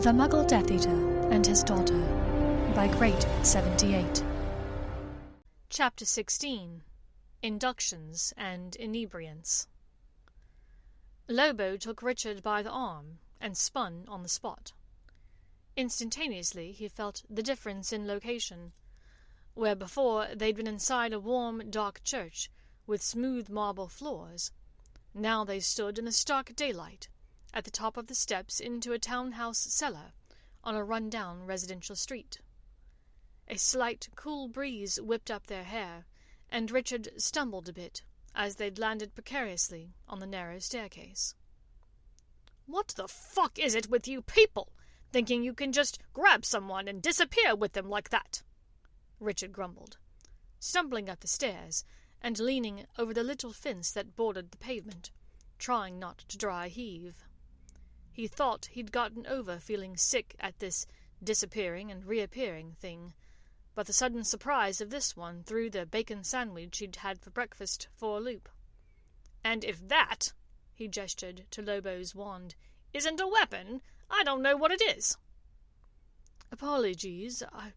The Muggle Death Eater and His Daughter by Great 78. Chapter 16. Inductions and Inebriants. Lobo took Richard by the arm and spun on the spot. Instantaneously he felt the difference in location. Where before they'd been inside a warm, dark church with smooth marble floors, now they stood in the stark daylight, at the top of the steps into a townhouse cellar on a run-down residential street. A slight, cool breeze whipped up their hair, and Richard stumbled a bit as they'd landed precariously on the narrow staircase. "What the fuck is it with you people, thinking you can just grab someone and disappear with them like that?" Richard grumbled, stumbling up the stairs and leaning over the little fence that bordered the pavement, trying not to draw a heave. He thought he'd gotten over feeling sick at this disappearing and reappearing thing, but the sudden surprise of this one threw the bacon sandwich he'd had for breakfast for a loop. "And if that," he gestured to Lobo's wand, "isn't a weapon, I don't know what it is." "Apologies, I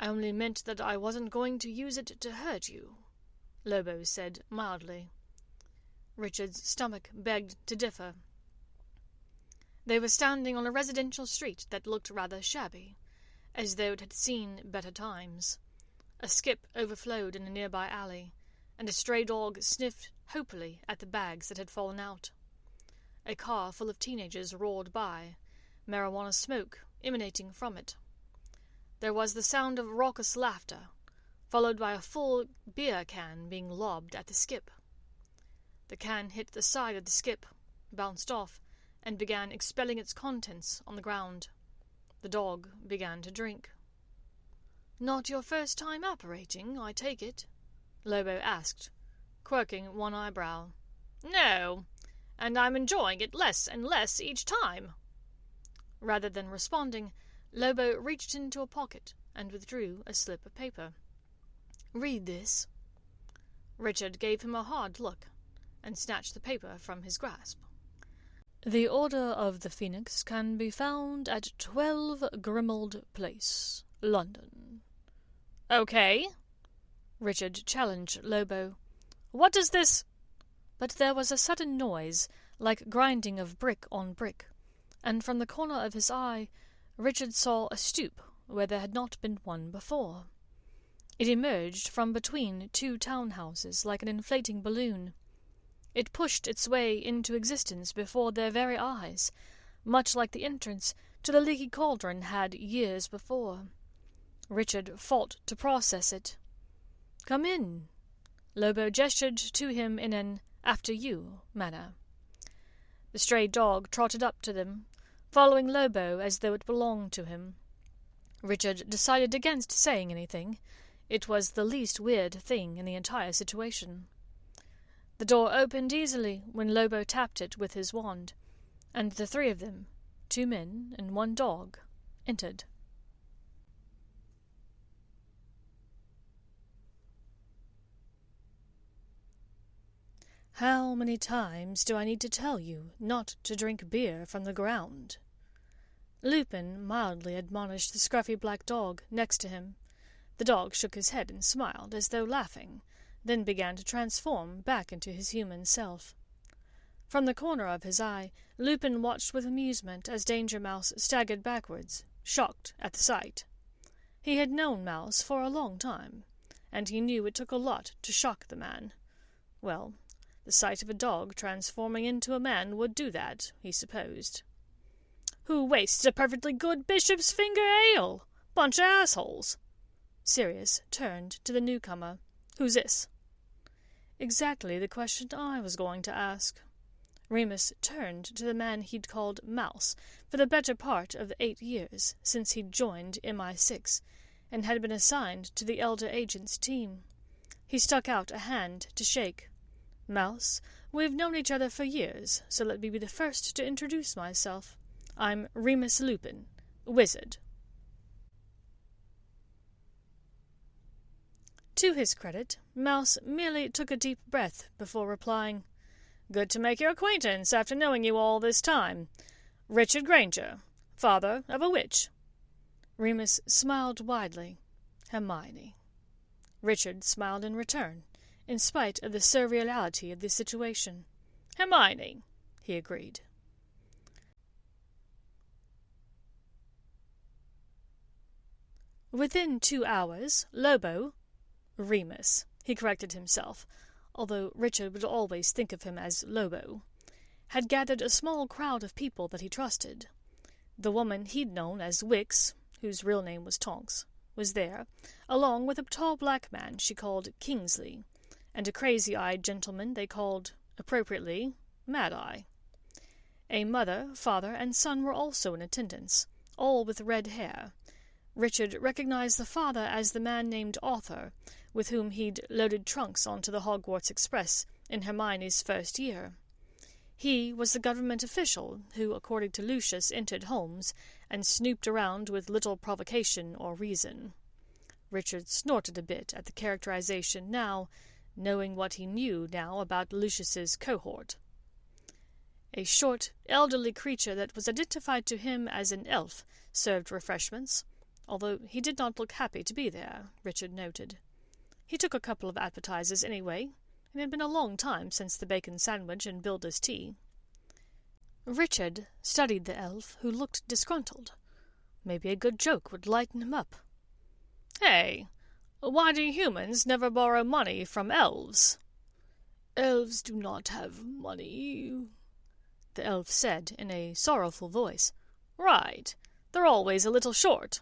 only meant that I wasn't going to use it to hurt you," Lobo said mildly. Richard's stomach begged to differ. They were standing on a residential street that looked rather shabby, as though it had seen better times. A skip overflowed in a nearby alley, and a stray dog sniffed hopefully at the bags that had fallen out. A car full of teenagers roared by, marijuana smoke emanating from it. There was the sound of raucous laughter, followed by a full beer can being lobbed at the skip. The can hit the side of the skip, bounced off, and began expelling its contents on the ground. The dog began to drink. "Not your first time operating, I take it?" Lobo asked, quirking one eyebrow. "No, and I'm enjoying it less and less each time." Rather than responding, Lobo reached into a pocket and withdrew a slip of paper. "Read this." Richard gave him a hard look and snatched the paper from his grasp. "The Order of the Phoenix can be found at 12 Grimald Place, London." "Okay," Richard challenged Lobo. "What does this—" But there was a sudden noise, like grinding of brick on brick, and from the corner of his eye Richard saw a stoop where there had not been one before. It emerged from between two townhouses like an inflating balloon. It pushed its way into existence before their very eyes, much like the entrance to the leaky cauldron had years before. Richard fought to process it. "Come in." Lobo gestured to him in an "after you" manner. The stray dog trotted up to them, following Lobo as though it belonged to him. Richard decided against saying anything. It was the least weird thing in the entire situation. The door opened easily when Lobo tapped it with his wand, and the three of them, 2 men and 1 dog, entered. "How many times do I need to tell you not to drink beer from the ground?" Lupin mildly admonished the scruffy black dog next to him. The dog shook his head and smiled as though laughing, then began to transform back into his human self. From the corner of his eye, Lupin watched with amusement as Danger Mouse staggered backwards, shocked at the sight. He had known Mouse for a long time, and he knew it took a lot to shock the man. Well, the sight of a dog transforming into a man would do that, he supposed. "Who wastes a perfectly good bishop's finger ale? Bunch of assholes." Sirius turned to the newcomer. "Who's this?" "Exactly the question I was going to ask." Remus turned to the man he'd called Mouse for the better part of the 8 years since he'd joined MI6 and had been assigned to the elder agent's team. He stuck out a hand to shake. "Mouse, we've known each other for years, so let me be the first to introduce myself. I'm Remus Lupin, wizard." To his credit, Mouse merely took a deep breath before replying, "Good to make your acquaintance after knowing you all this time. Richard Granger, father of a witch." Remus smiled widely. "Hermione." Richard smiled in return, in spite of the surreality of the situation. "Hermione," he agreed. Within 2 hours, Remus, he corrected himself, although Richard would always think of him as Lobo, had gathered a small crowd of people that he trusted. The woman he'd known as Wix, whose real name was Tonks, was there, along with a tall black man she called Kingsley, and a crazy-eyed gentleman they called, appropriately, Mad-Eye. A mother, father, and son were also in attendance, all with red hair. Richard recognized the father as the man named Arthur, with whom he'd loaded trunks onto the Hogwarts Express in Hermione's first year. He was the government official who, according to Lucius, entered homes and snooped around with little provocation or reason. Richard snorted a bit at the characterization now, knowing what he knew now about Lucius's cohort. A short, elderly creature that was identified to him as an elf served refreshments, although he did not look happy to be there, Richard noted. He took a couple of appetizers anyway. It had been a long time since the bacon sandwich and Builder's tea. Richard studied the elf, who looked disgruntled. Maybe a good joke would lighten him up. "Hey, why do humans never borrow money from elves?" "Elves do not have money," the elf said in a sorrowful voice. "Right. They're always a little short."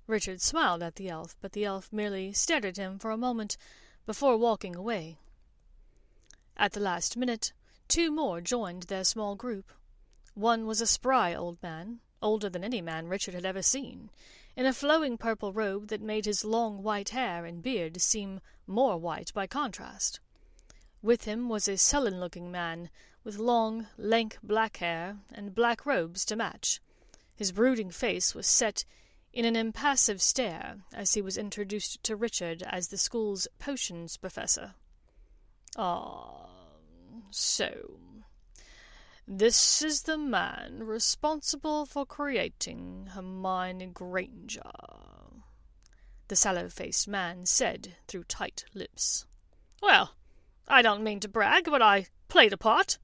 Richard smiled at the elf, but the elf merely stared at him for a moment before walking away. At the last minute, 2 more joined their small group. One was a spry old man, older than any man Richard had ever seen, in a flowing purple robe that made his long white hair and beard seem more white by contrast. With him was a sullen-looking man, with long, lank black hair and black robes to match. His brooding face was set in an impassive stare as he was introduced to Richard as the school's potions professor. So, this is the man responsible for creating Hermione Granger," the sallow-faced man said through tight lips. "Well, I don't mean to brag, but I played a part,"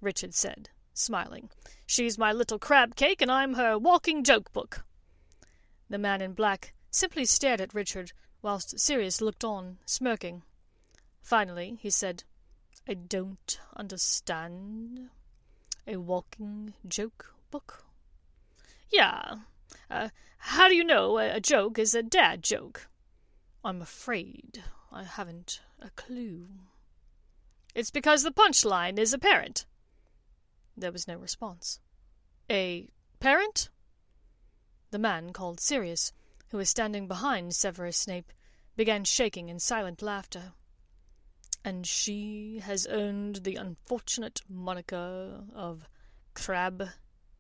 Richard said, smiling. "She's my little crab cake, and I'm her walking joke book." The man in black simply stared at Richard, whilst Sirius looked on, smirking. Finally he said, "I don't understand. A walking joke book?" "Yeah. How do you know a joke is a dad joke?" "I'm afraid I haven't a clue." "It's because the punchline is apparent." There was no response. "A parent?" The man called Sirius, who was standing behind Severus Snape, began shaking in silent laughter. "And she has earned the unfortunate moniker of crab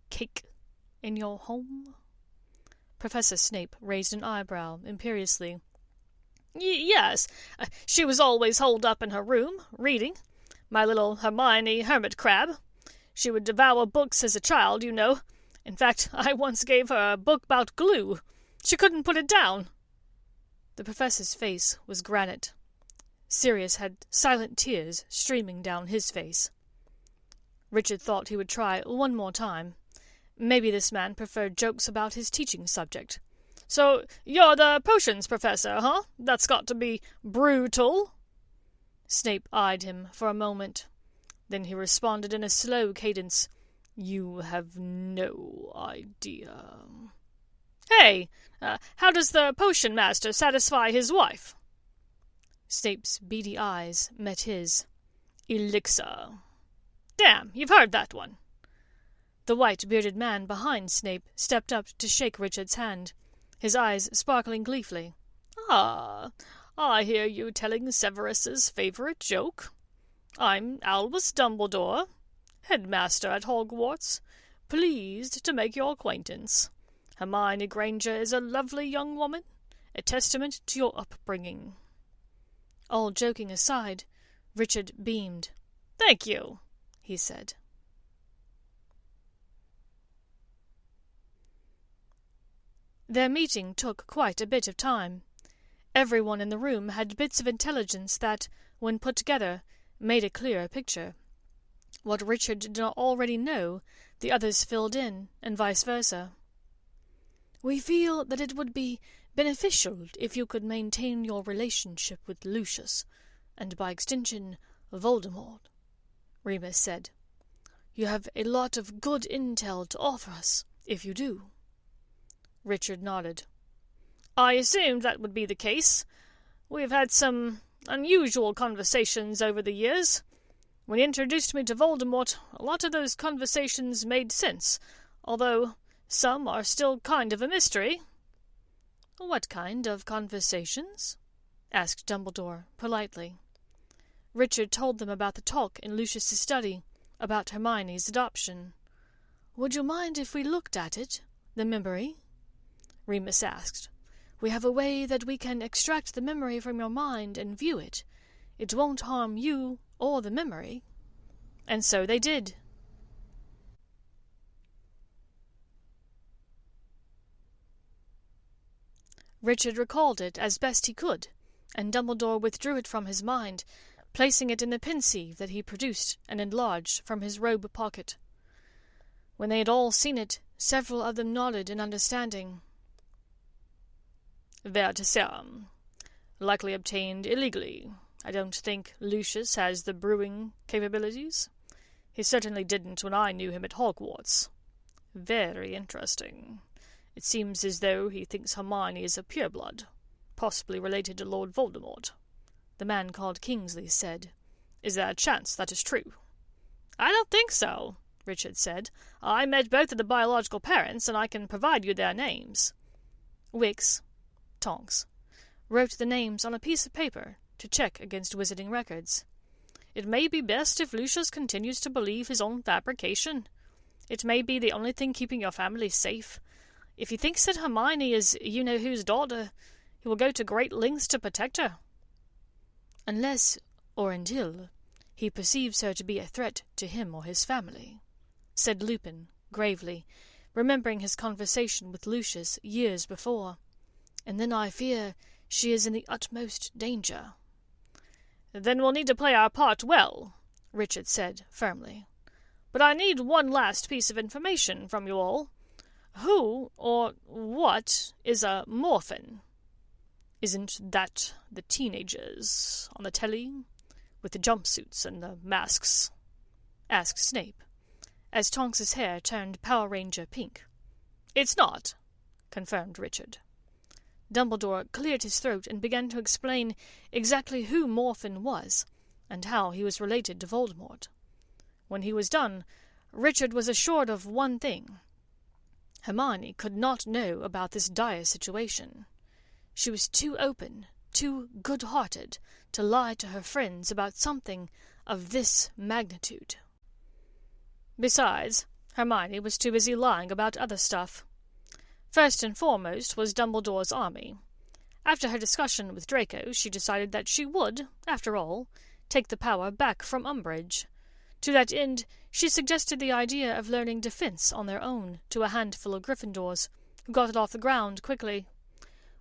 cake in your home?" Professor Snape raised an eyebrow imperiously. Yes. She was always holed up in her room, reading. My little Hermione hermit crab. She would devour books as a child, you know. In fact, I once gave her a book about glue. She couldn't put it down." The professor's face was granite. Sirius had silent tears streaming down his face. Richard thought he would try one more time. Maybe this man preferred jokes about his teaching subject. "So you're the potions professor, huh? That's got to be brutal." Snape eyed him for a moment. Then he responded in a slow cadence. "You have no idea." "Hey, how does the potion master satisfy his wife?" Snape's beady eyes met his. "Elixir." "Damn, you've heard that one." The white-bearded man behind Snape stepped up to shake Richard's hand, his eyes sparkling gleefully. "Ah, I hear you telling Severus's favourite joke. I'm Albus Dumbledore, headmaster at Hogwarts, pleased to make your acquaintance. Hermione Granger is a lovely young woman, a testament to your upbringing." All joking aside, Richard beamed. "Thank you," he said. Their meeting took quite a bit of time. Everyone in the room had bits of intelligence that, when put together, made a clearer picture. What Richard did not already know, the others filled in, and vice versa. "We feel that it would be beneficial if you could maintain your relationship with Lucius, and by extension, Voldemort," Remus said. "You have a lot of good intel to offer us, if you do." Richard nodded. "I assumed that would be the case. We've had some unusual conversations over the years. When he introduced me to Voldemort, a lot of those conversations made sense, although some are still kind of a mystery." "What kind of conversations?" asked Dumbledore, politely. Richard told them about the talk in Lucius's study, about Hermione's adoption. "Would you mind if we looked at it, the memory?" Remus asked. "We have a way that we can extract the memory from your mind and view it. It won't harm you or the memory." And so they did. Richard recalled it as best he could, and Dumbledore withdrew it from his mind, placing it in the pensieve that he produced and enlarged from his robe pocket. When they had all seen it, several of them nodded in understanding. "Vert serum. Likely obtained illegally. I don't think Lucius has the brewing capabilities. He certainly didn't when I knew him at Hogwarts. Very interesting. It seems as though he thinks Hermione is a pureblood, possibly related to Lord Voldemort," the man called Kingsley said. "Is there a chance that is true?" "I don't think so," Richard said. "I met both of the biological parents, and I can provide you their names." Wicks, Tonks, wrote the names on a piece of paper to check against wizarding records. "It may be best if Lucius continues to believe his own fabrication. It may be the only thing keeping your family safe. If he thinks that Hermione is you-know-whose daughter, he will go to great lengths to protect her." "Unless, or until, he perceives her to be a threat to him or his family," said Lupin, gravely, remembering his conversation with Lucius years before. "And then I fear she is in the utmost danger." "Then we'll need to play our part well," Richard said, firmly. "But I need one last piece of information from you all. Who or what is a Morphin?" "Isn't that the teenagers on the telly, with the jumpsuits and the masks?" asked Snape, as Tonks's hair turned Power Ranger pink. "It's not," confirmed Richard. Dumbledore cleared his throat and began to explain exactly who Morphin was, and how he was related to Voldemort. When he was done, Richard was assured of one thing. Hermione could not know about this dire situation. She was too open, too good-hearted, to lie to her friends about something of this magnitude. Besides, Hermione was too busy lying about other stuff. First and foremost was Dumbledore's army. After her discussion with Draco, she decided that she would, after all, take the power back from Umbridge. To that end, she suggested the idea of learning defense on their own to a handful of Gryffindors, who got it off the ground quickly.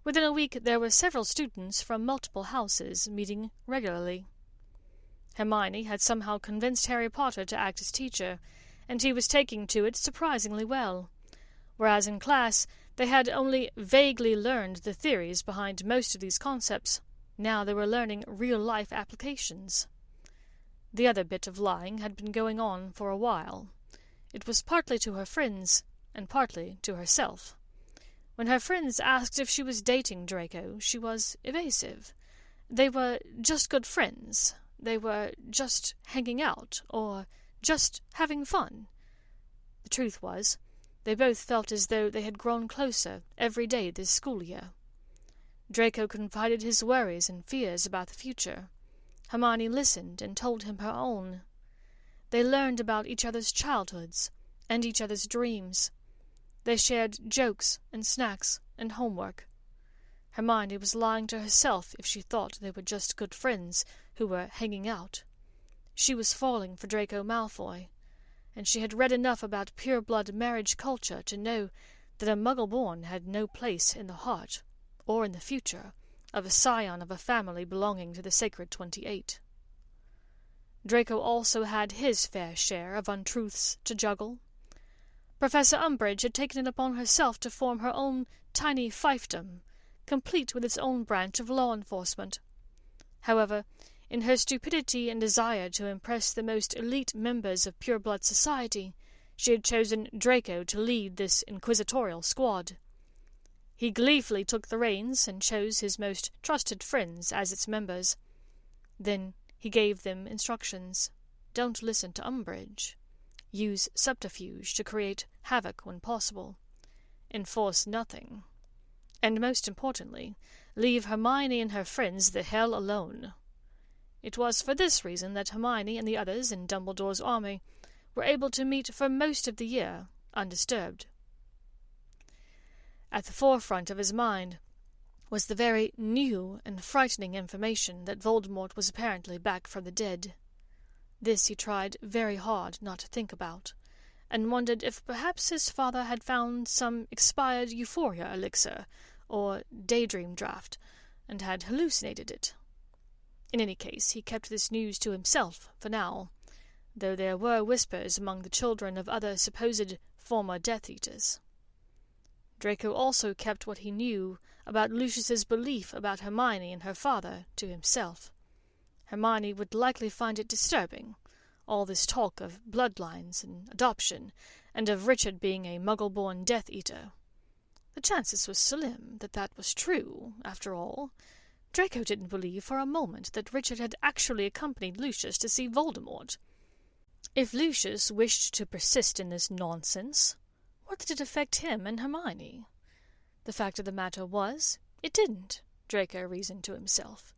Within a week there were several students from multiple houses meeting regularly. Hermione had somehow convinced Harry Potter to act as teacher, and he was taking to it surprisingly well. Whereas in class they had only vaguely learned the theories behind most of these concepts, now they were learning real-life applications. The other bit of lying had been going on for a while. It was partly to her friends, and partly to herself. When her friends asked if she was dating Draco, she was evasive. They were just good friends. They were just hanging out, or just having fun. The truth was, they both felt as though they had grown closer every day this school year. Draco confided his worries and fears about the future. Hermione listened and told him her own. They learned about each other's childhoods and each other's dreams. They shared jokes and snacks and homework. Hermione was lying to herself if she thought they were just good friends who were hanging out. She was falling for Draco Malfoy, and she had read enough about pure-blood marriage culture to know that a Muggle-born had no place in the heart, or in the future, of a scion of a family belonging to the Sacred 28. Draco also had his fair share of untruths to juggle. Professor Umbridge had taken it upon herself to form her own tiny fiefdom, complete with its own branch of law enforcement. However, in her stupidity and desire to impress the most elite members of pure-blood society, she had chosen Draco to lead this inquisitorial squad. He gleefully took the reins and chose his most trusted friends as its members. Then he gave them instructions. Don't listen to Umbridge. Use subterfuge to create havoc when possible. Enforce nothing. And most importantly, leave Hermione and her friends the hell alone. It was for this reason that Hermione and the others in Dumbledore's army were able to meet for most of the year, undisturbed. At the forefront of his mind was the very new and frightening information that Voldemort was apparently back from the dead. This he tried very hard not to think about, and wondered if perhaps his father had found some expired euphoria elixir, or daydream draught, and had hallucinated it. In any case, he kept this news to himself for now, though there were whispers among the children of other supposed former Death Eaters. Draco also kept what he knew about Lucius's belief about Hermione and her father to himself. Hermione would likely find it disturbing, all this talk of bloodlines and adoption, and of Richard being a Muggle-born Death Eater. The chances were slim that that was true, after all. Draco didn't believe for a moment that Richard had actually accompanied Lucius to see Voldemort. If Lucius wished to persist in this nonsense, what did it affect him and Hermione? The fact of the matter was, it didn't, Draco reasoned to himself.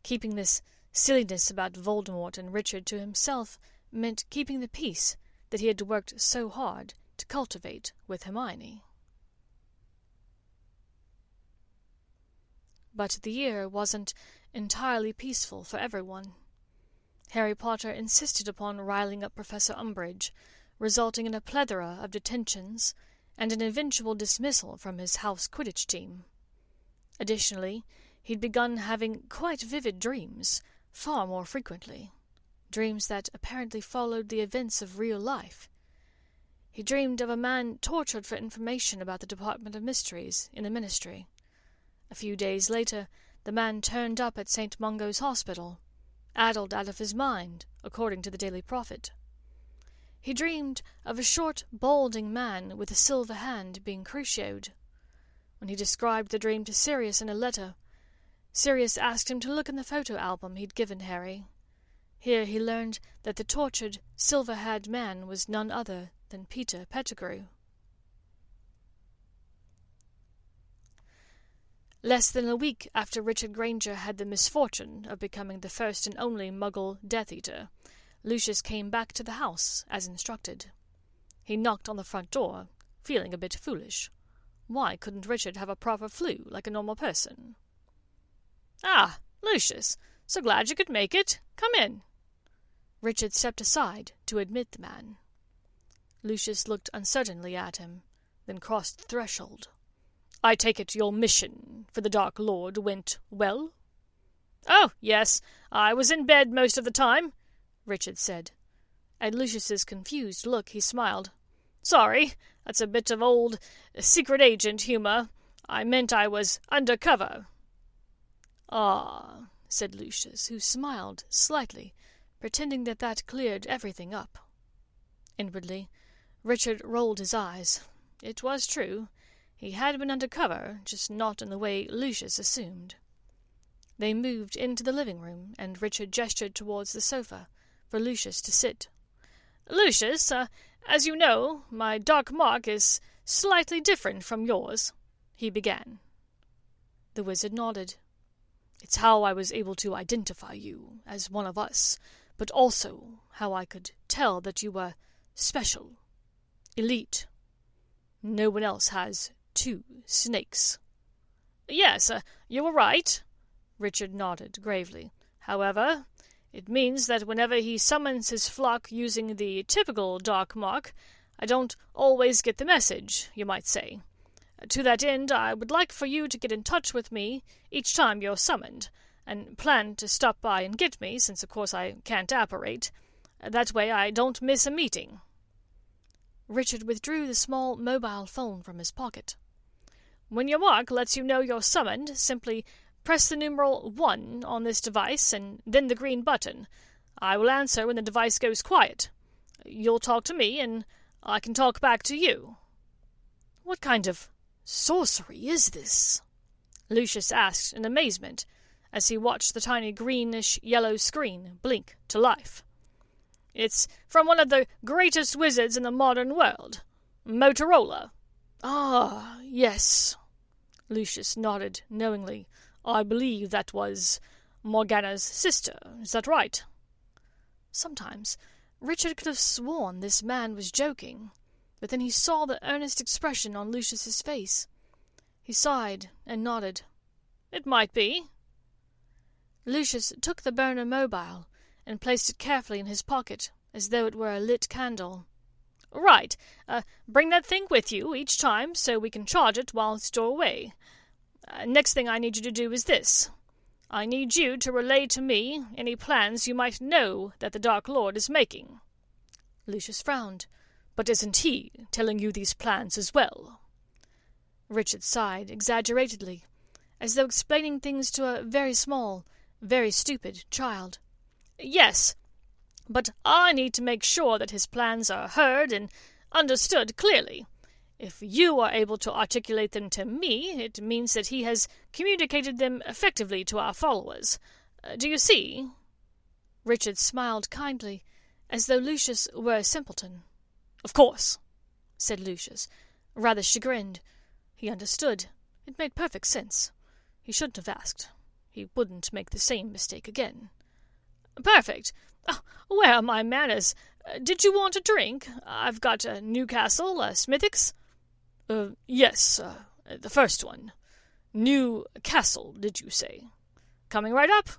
Keeping this silliness about Voldemort and Richard to himself meant keeping the peace that he had worked so hard to cultivate with Hermione. But the year wasn't entirely peaceful for everyone. Harry Potter insisted upon riling up Professor Umbridge, resulting in a plethora of detentions and an eventual dismissal from his house Quidditch team. Additionally, he'd begun having quite vivid dreams, far more frequently, dreams that apparently followed the events of real life. He dreamed of a man tortured for information about the Department of Mysteries in the Ministry. A few days later, the man turned up at St. Mungo's Hospital, addled out of his mind, according to the Daily Prophet. He dreamed of a short, balding man with a silver hand being crucioed. When he described the dream to Sirius in a letter, Sirius asked him to look in the photo album he'd given Harry. Here he learned that the tortured, silver-haired man was none other than Peter Pettigrew. Less than a week after Richard Granger had the misfortune of becoming the first and only Muggle Death Eater, Lucius came back to the house, as instructed. He knocked on the front door, feeling a bit foolish. Why couldn't Richard have a proper flu like a normal person? "Ah, Lucius, so glad you could make it. Come in." Richard stepped aside to admit the man. Lucius looked uncertainly at him, then crossed the threshold. "I take it your mission for the Dark Lord went well?" "Oh, yes, I was in bed most of the time," Richard said. At Lucius's confused look he smiled. "Sorry, that's a bit of old secret agent humor. I meant I was undercover." "Ah," said Lucius, who smiled slightly, pretending that that cleared everything up. Inwardly, Richard rolled his eyes. It was true. He had been undercover, just not in the way Lucius assumed. They moved into the living room, and Richard gestured towards the sofa for Lucius to sit. "Lucius, as you know, my dark mark is slightly different from yours," he began. The wizard nodded. "It's how I was able to identify you as one of us, but also how I could tell that you were special, elite. No one else has 2 snakes." "Yes, you were right," Richard nodded gravely. "However, it means that whenever he summons his flock using the typical dark mark, I don't always get the message, you might say. To that end, I would like for you to get in touch with me each time you're summoned, and plan to stop by and get me, since of course I can't apparate. That way I don't miss a meeting." Richard withdrew the small mobile phone from his pocket. "When your mark lets you know you're summoned, simply press the numeral 1 on this device, and then the green button. I will answer when the device goes quiet. You'll talk to me, and I can talk back to you." "What kind of sorcery is this?" Lucius asked in amazement, as he watched the tiny greenish-yellow screen blink to life. "It's from one of the greatest wizards in the modern world, Motorola." "Ah, yes." Lucius nodded knowingly. "I believe that was Morgana's sister. Is that right?" Sometimes Richard could have sworn this man was joking, but then he saw the earnest expression on Lucius's face. He sighed and nodded. "It might be." Lucius took the burner mobile and placed it carefully in his pocket, as though it were a lit candle. "Right. Bring that thing with you each time so we can charge it while it's away. Next thing I need you to do is this. I need you to relay to me any plans you might know that the Dark Lord is making." Lucius frowned. "But isn't he telling you these plans as well?" Richard sighed exaggeratedly, as though explaining things to a very small, very stupid child. "Yes, but I need to make sure that his plans are heard and understood clearly. If you are able to articulate them to me, it means that he has communicated them effectively to our followers. Do you see?" Richard smiled kindly, as though Lucius were a simpleton. "Of course," said Lucius, rather chagrined. He understood. It made perfect sense. He shouldn't have asked. He wouldn't make the same mistake again. "Perfect. Where are my manners? Did you want a drink? I've got a Newcastle, a Smithwick's." Yes, the first one. Newcastle, did you say? Coming right up."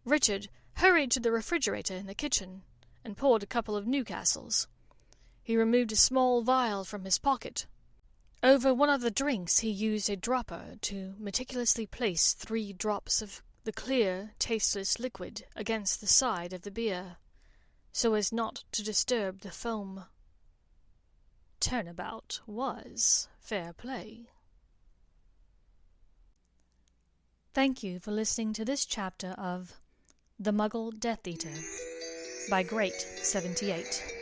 Richard hurried to the refrigerator in the kitchen and poured a couple of Newcastles. He removed a small vial from his pocket. Over one of the drinks he used a dropper to meticulously place 3 drops of the clear, tasteless liquid against the side of the beer, so as not to disturb the foam. Turnabout was fair play. Thank you for listening to this chapter of The Muggle Death Eater by Great78.